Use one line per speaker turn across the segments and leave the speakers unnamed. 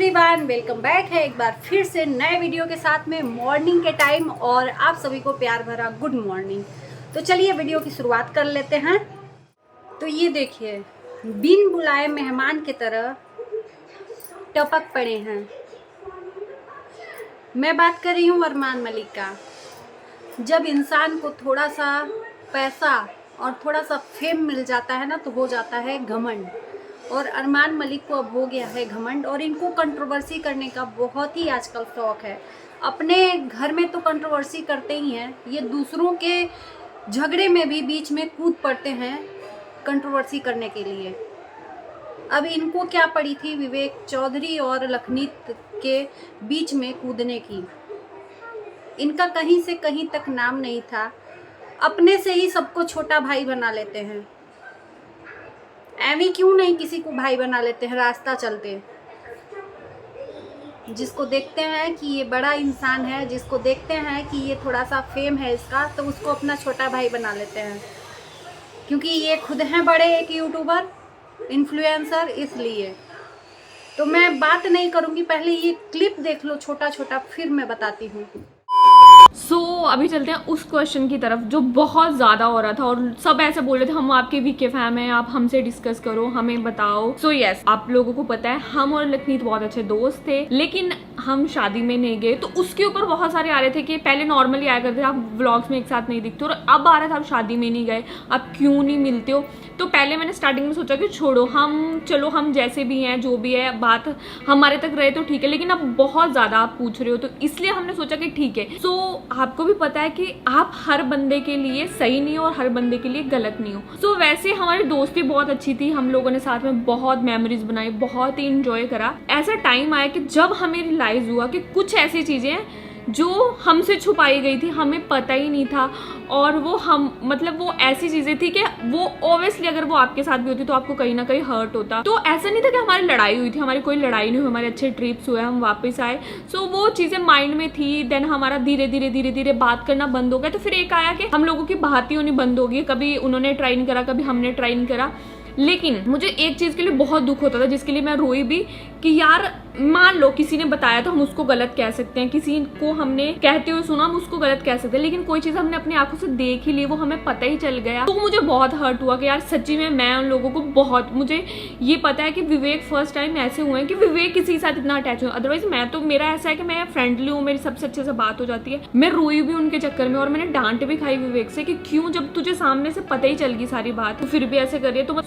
Everyone, welcome back है एक बार फिर से नए वीडियो के साथ में मॉर्निंग के टाइम और आप सभी को प्यार भरा गुड मॉर्निंग। तो चलिए वीडियो की शुरुआत कर लेते हैं। तो ये देखिए, बिन बुलाए मेहमान की तरह टपक पड़े हैं। मैं बात कर रही हूँ अरमान मलिक का। जब इंसान को थोड़ा सा पैसा और थोड़ा सा फेम मिल जाता है ना, तो हो जाता है घमंड। और अरमान मलिक को अब हो गया है घमंड, और इनको कंट्रोवर्सी करने का बहुत ही आजकल शौक है। अपने घर में तो कंट्रोवर्सी करते ही हैं, ये दूसरों के झगड़े में भी बीच में कूद पड़ते हैं कंट्रोवर्सी करने के लिए। अब इनको क्या पड़ी थी विवेक चौधरी और लखनीत के बीच में कूदने की। इनका कहीं से कहीं तक नाम नहीं था, अपने से ही सबको छोटा भाई बना लेते हैं। एवी क्यों नहीं किसी को भाई बना लेते हैं रास्ता चलते। जिसको देखते हैं कि ये बड़ा इंसान है, जिसको देखते हैं कि ये थोड़ा सा फेम है इसका, तो उसको अपना छोटा भाई बना लेते हैं, क्योंकि ये खुद हैं बड़े एक यूट्यूबर इन्फ्लुएंसर। इसलिए तो मैं बात नहीं करूँगी, पहले ये क्लिप देख लो छोटा छोटा, फिर मैं बताती हूँ।
अभी चलते हैं उस क्वेश्चन की तरफ जो बहुत ज़्यादा हो रहा था और सब ऐसे बोल रहे थे हम आपके वीके फैम हैं, आप हमसे डिस्कस करो, हमें बताओ। यस, आप लोगों को पता है हम और लखनीत बहुत अच्छे दोस्त थे, लेकिन हम शादी में नहीं गए। तो उसके ऊपर बहुत सारे आ रहे थे कि पहले नॉर्मली आया करते थे, आप व्लॉग्स में एक साथ नहीं दिखते, और अब आ रहा था आप शादी में नहीं गए, आप क्यों नहीं मिलते हो। तो पहले मैंने स्टार्टिंग में सोचा कि छोड़ो, हम जैसे भी हैं, जो भी है बात हमारे तक रहे तो ठीक है, लेकिन अब बहुत ज़्यादा आप पूछ रहे हो, तो इसलिए हमने सोचा कि ठीक है। आपको भी पता है कि आप हर बंदे के लिए सही नहीं हो और हर बंदे के लिए गलत नहीं हो। वैसे हमारी दोस्ती बहुत अच्छी थी, हम लोगों ने साथ में बहुत मेमोरीज बनाई, बहुत ही इंजॉय करा। ऐसा टाइम आया कि जब हमें रियलाइज हुआ कि कुछ ऐसी चीजें हैं जो हमसे छुपाई गई थी, हमें पता ही नहीं था, और वो वो ऐसी चीजें थी कि वो ऑब्वियसली अगर वो आपके साथ भी होती तो आपको कहीं ना कहीं हर्ट होता। तो ऐसा नहीं था कि हमारी लड़ाई हुई थी, हमारी कोई लड़ाई नहीं हुई, हमारे अच्छे ट्रिप्स हुए, हम वापस आए। वो चीजें माइंड में थी। देन हमारा धीरे धीरे बात करना बंद हो गया। तो फिर एक आया कि हम लोगों की बात ही होनी बंद हो गई, कभी उन्होंने ट्राई नहीं करा, कभी हमने ट्राई नहीं करा। लेकिन मुझे एक चीज के लिए बहुत दुख होता था, जिसके लिए मैं रोई भी, कि यार मान लो किसी ने बताया तो हम उसको गलत कह सकते हैं, किसी को हमने कहते हुए सुना हम उसको गलत कह सकते हैं, लेकिन कोई चीज हमने अपनी आंखों से देख ही ली, वो हमें पता ही चल गया। तो मुझे बहुत हर्ट हुआ कि यार सच्ची में मैं उन लोगों को बहुत, मुझे ये पता है कि विवेक फर्स्ट टाइम ऐसे हुए हैं कि विवेक किसी के साथ इतना अटैच हुआ। अदरवाइज मैं तो, मेरा ऐसा है कि मैं फ्रेंडली हूँ, मेरी सबसे अच्छे से बात हो जाती है। मैं रोई भी उनके चक्कर में, और मैंने डांट भी खाई विवेक से कि क्यों, जब तुझे सामने से पता ही चल गई सारी बात, तो फिर भी ऐसे करिए। तो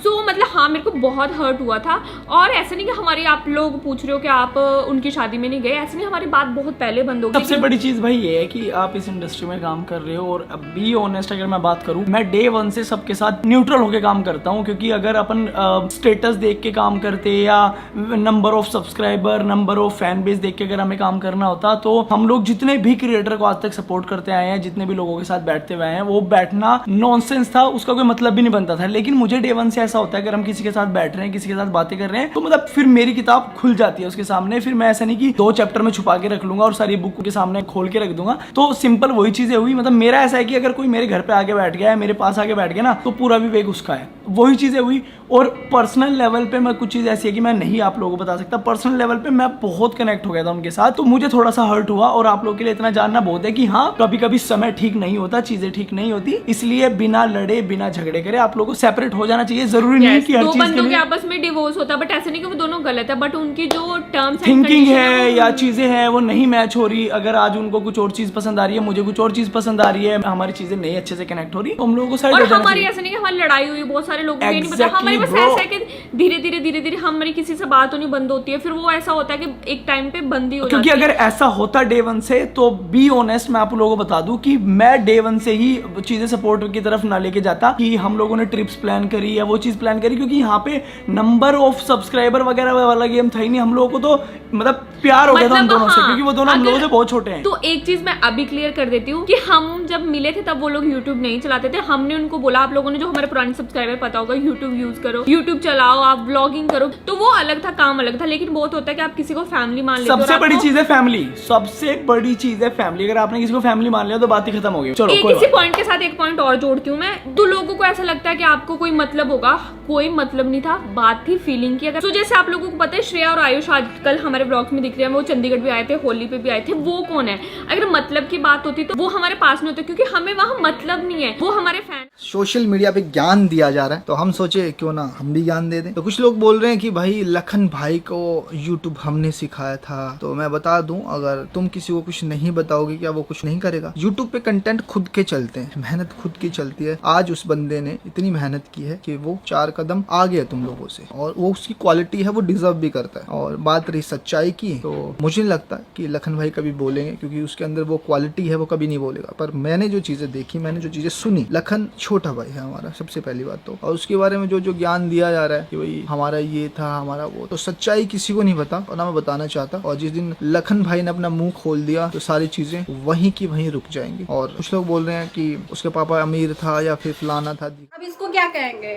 हाँ, मेरे को बहुत हर्ट हुआ था। और ऐसे नहीं कि हमारी, आप लोग पूछ रहे हो कि आप उनकी शादी में नहीं गए, ऐसे नहीं, हमारी बात बहुत पहले बंद हो गई।
सबसे बड़ी चीज भाई ये है कि आप इस इंडस्ट्री में काम कर रहे हो, और बी ऑनेस्ट अगर मैं बात करूं, मैं डे वन से सबके साथ न्यूट्रल होके काम करता हूं, क्योंकि अगर अपन स्टेटस देख के काम करते या number of subscriber, number of fan base देख के अगर हमें काम करना होता, तो हम लोग जितने भी क्रिएटर को आज तक सपोर्ट करते आए हैं, जितने भी लोगों के साथ बैठते हुए हैं, वो बैठना नॉनसेंस था, उसका कोई मतलब भी नहीं बनता था। लेकिन मुझे डे वन से ऐसा होता है, अगर हम किसी के साथ बैठ रहे हैं, किसी के साथ बातें कर रहे हैं, तो मतलब फिर मेरी किताब खुल जाती है उसके सामने। फिर मैं ऐसा नहीं कि 2 चैप्टर में छुपा के रख लूंगा और सारी बुक के सामने खोल के रख दूंगा। तो सिंपल वही चीजें हुई। मतलब मेरा ऐसा है कि अगर कोई मेरे घर पे आके बैठ गया है, मेरे पास आके बैठ गया ना, तो पूरा विवेक उसका है। वही चीजें हुई। और पर्सनल लेवल पे मैं कुछ चीज ऐसी है कि मैं नहीं आप लोगों को बता सकता। पर्सनल लेवल पे मैं बहुत कनेक्ट हो गया था उनके साथ, तो मुझे थोड़ा सा हर्ट हुआ। और आप लोगों के लिए इतना जानना बहुत है कि हाँ, कभी कभी समय ठीक नहीं होता, चीजें ठीक नहीं होती, इसलिए बिना लड़े बिना झगड़े करे आप लोगों को सेपरेट हो जाना चाहिए। जरूरी नहीं कि हर चीज के लिए
आपस में डिवोर्स होता, बट ऐसे नहीं कि वो दोनों गलत है, बट उनकी जो टर्म्स
थिंकिंग है या चीजें हैं वो नहीं मैच हो रही। अगर आज उनको कुछ और चीज पसंद आ रही है, मुझे कुछ और चीज पसंद आ रही है, हमारी चीजें नहीं अच्छे से कनेक्ट हो रही, तो हम लोगों को साइड हो जाना चाहिए।
हमारी ऐसा नहीं कि हमारी लड़ाई हुई, बहुत सारे लोगों को ये नहीं पता। हमारी बस ऐसा है कि धीरे धीरे हमारी किसी से बात होनी बंद होती है, फिर वो ऐसा होता है कि एक टाइम पे बंद ही हो जाती है।
क्योंकि अगर ऐसा होता डे वन से, तो बी ऑनेस्ट मैं आप लोगों को बता दूं कि मैं डे वन से ही चीजें सपोर्ट की तरफ ना लेके जाता, कि हम लोगों ने ट्रिप्स प्लान करी या वो चीज प्लान करी, क्योंकि यहाँ पे नंबर ऑफ सब्सक्राइबर वगैरह वाला गेम था ही नहीं। हम लोगों को तो मतलब प्यार हो गया था उन दोनों से, क्योंकि वो दोनों हम लोगों से बहुत छोटे हैं।
तो एक चीज मैं अभी क्लियर कर देती हूँ कि हम जब मिले थे तब वो लोग यूट्यूब नहीं चलाते थे। हमने उनको बोला, आप लोगों ने, जो हमारे पुराने सब्सक्राइबर पता होगा, यूट्यूब यूज करो, यूट्यूब चलाओ, आप ब्लॉगिंग करो। तो वो अलग था, काम अलग था। लेकिन बहुत होता है कि आप किसी को फैमिली मान लेते हो।
सबसे बड़ी चीज है फैमिली, सबसे बड़ी चीज है फैमिली। अगर आपने किसी को फैमिली मान लिया तो बात ही खत्म हो गई। चलो,
इसी पॉइंट के साथ एक पॉइंट और जोड़ती हूँ मैं। तो लोगों को ऐसा लगता है कि आपको कोई मतलब होगा, कोई मतलब नहीं था, बात थी फीलिंग की। अगर तो जैसे आप लोगों को पता है श्रेया और आयुष आजकल हमारे ब्लॉग्स में दिख रहे हैं, वो चंडीगढ़ भी आए थे, होली पे भी आए थे, वो कौन है? अगर मतलब की बात होती तो वो हमारे पास नहीं होते, क्योंकि हमें वहाँ मतलब नहीं है, वो हमारे फैन।
सोशल मीडिया पे ज्ञान दिया जा रहा है तो हम सोचे क्यों ना हम भी ज्ञान दे दें। तो कुछ लोग बोल रहे हैं कि भाई लखन भाई को यूट्यूब हमने सिखाया था। तो मैं बता दूं, अगर तुम किसी को कुछ नहीं बताओगे क्या वो कुछ नहीं करेगा? यूट्यूब पे कंटेंट खुद के चलते हैं, मेहनत खुद की चलती है। आज उस बंदे ने इतनी मेहनत की है कि वो 4 कदम आगे है तुम लोगों से, और वो उसकी क्वालिटी है, वो डिजर्व भी करता है। और बात रही सच्चाई की, तो मुझे नहीं लगता कि लखन भाई कभी बोलेंगे, क्योंकि उसके अंदर वो क्वालिटी है, वो कभी नहीं बोलेगा। पर मैंने जो चीजें देखी, मैंने जो चीजें सुनी, लखन छोटा भाई है हमारा, सबसे पहली बात तो। और उसके बारे में जो ज्ञान दिया जा रहा है कि भाई हमारा ये था, हमारा वो, तो सच्चाई किसी को नहीं पता और ना मैं बताना चाहता। और जिस दिन लखन भाई ने अपना मुंह खोल दिया तो सारी चीजें वहीं की वहीं रुक जाएंगी। और कुछ लोग बोल रहे हैं कि उसके पापा अमीर था या फिर फलाना था।
अब इसको क्या कहेंगे?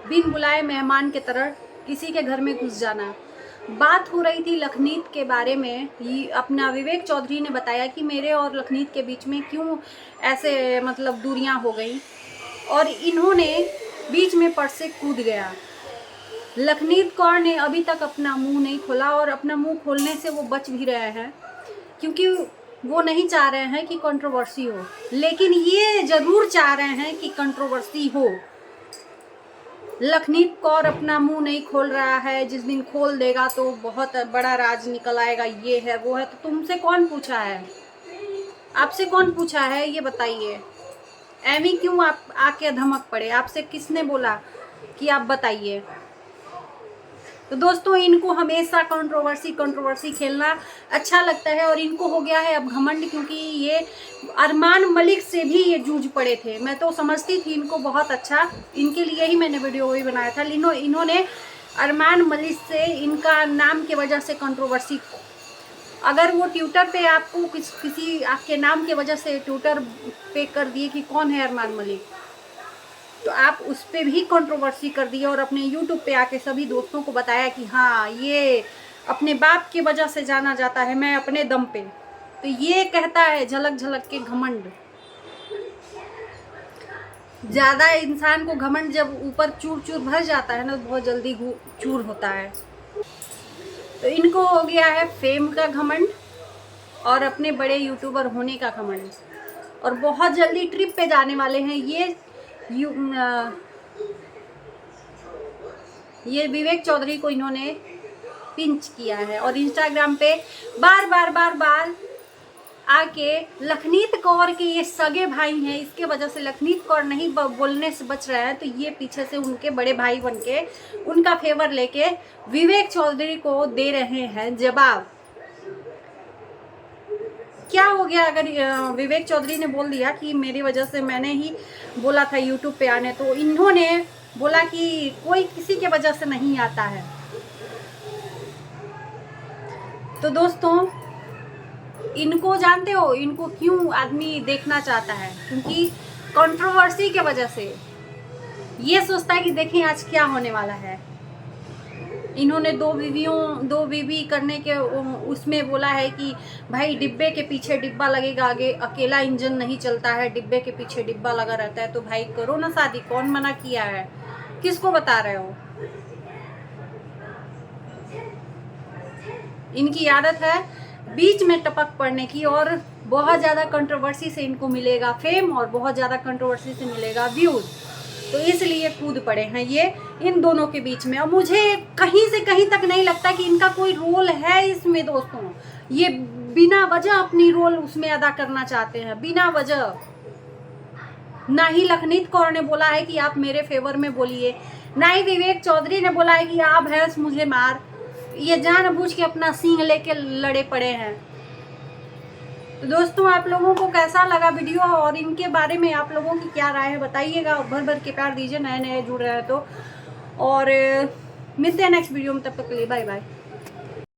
बिन बुलाए मेहमान के तरह किसी के घर में घुस जाना। बात हो रही थी लखनीत के बारे में। ये अपना विवेक चौधरी ने बताया कि मेरे और लखनीत के बीच में क्यों ऐसे मतलब दूरियां हो गई, और इन्होंने बीच में पर्स से कूद गया। लखनीत कौर ने अभी तक अपना मुंह नहीं खोला, और अपना मुंह खोलने से वो बच भी रहे हैं, क्योंकि वो नहीं चाह रहे हैं कि कंट्रोवर्सी हो, लेकिन ये जरूर चाह रहे हैं कि कंट्रोवर्सी हो। लखनीत कौर अपना मुंह नहीं खोल रहा है, जिस दिन खोल देगा तो बहुत बड़ा राज निकल आएगा, ये है वो है। तो तुमसे कौन पूछा है? आपसे कौन पूछा है ये बताइए? एमी क्यों आप आके धमक पड़े? आपसे किसने बोला कि आप बताइए? तो दोस्तों, इनको हमेशा कंट्रोवर्सी खेलना अच्छा लगता है, और इनको हो गया है अब घमंड, क्योंकि ये अरमान मलिक से भी ये जूझ पड़े थे। मैं तो समझती थी इनको बहुत अच्छा, इनके लिए ही मैंने वीडियो वही बनाया था। इन्होंने अरमान मलिक से, इनका नाम की वजह से कंट्रोवर्सी, अगर वो ट्विटर पे आपको किसी आपके नाम की वजह से ट्विटर पे कर दिए कि कौन है अरमान मलिक, तो आप उस पर भी कंट्रोवर्सी कर दिए, और अपने यूट्यूब पे आके सभी दोस्तों को बताया कि हाँ, ये अपने बाप की वजह से जाना जाता है, मैं अपने दम पे। तो ये कहता है झलक झलक के घमंड। ज़्यादा इंसान को घमंड जब ऊपर चूर चूर भर जाता है ना, तो बहुत जल्दी चूर होता है। तो इनको हो गया है फेम का घमंड और अपने बड़े यूट्यूबर होने का घमंड, और बहुत जल्दी ट्रिप पे जाने वाले हैं। ये विवेक चौधरी को इन्होंने पिंच किया है, और इंस्टाग्राम पे बार बार आके लखनीत कौर के ये सगे भाई हैं, इसके वजह से लखनीत कौर नहीं बोलने से बच रहा है, तो ये पीछे से उनके बड़े भाई बनके उनका फेवर लेके विवेक चौधरी को दे रहे हैं जवाब। क्या हो गया अगर विवेक चौधरी ने बोल दिया कि मेरी वजह से, मैंने ही बोला था यूट्यूब पे आने, तो इन्होंने बोला कि कोई किसी के वजह से नहीं आता है। तो दोस्तों, इनको जानते हो इनको क्यों आदमी देखना चाहता है? क्योंकि कंट्रोवर्सी के वजह से ये सोचता है कि देखें आज क्या होने वाला है। इन्होंने दो बीवी करने के उसमें बोला है कि भाई डिब्बे के पीछे डिब्बा लगेगा, आगे अकेला इंजन नहीं चलता है, डिब्बे के पीछे डिब्बा लगा रहता है। तो भाई करो ना शादी, कौन मना किया है? किसको बता रहे हो? इनकी आदत है बीच में टपक पड़ने की, और बहुत ज़्यादा कंट्रोवर्सी से इनको मिलेगा फेम, और बहुत ज़्यादा कंट्रोवर्सी से मिलेगा व्यूज़। तो इसलिए कूद पड़े हैं ये इन दोनों के बीच में। और मुझे कहीं से कहीं तक नहीं लगता कि इनका कोई रोल है इसमें दोस्तों। ये बिना वजह अपनी रोल उसमें अदा करना चाहते हैं, बिना वजह। ना ही लखनीत कौर ने बोला है कि आप मेरे फेवर में बोलिए, ना ही विवेक चौधरी ने बोला है कि आप भैंस मुझे मार। ये जानबूझ के अपना सींग लेके लड़े पड़े हैं। तो दोस्तों, आप लोगों को कैसा लगा वीडियो, और इनके बारे में आप लोगों की क्या राय है बताइएगा, और भर के प्यार दीजिए नए जुड़ रहे हैं तो। और मिलते हैं नेक्स्ट वीडियो में, तब तक के लिए बाय बाय।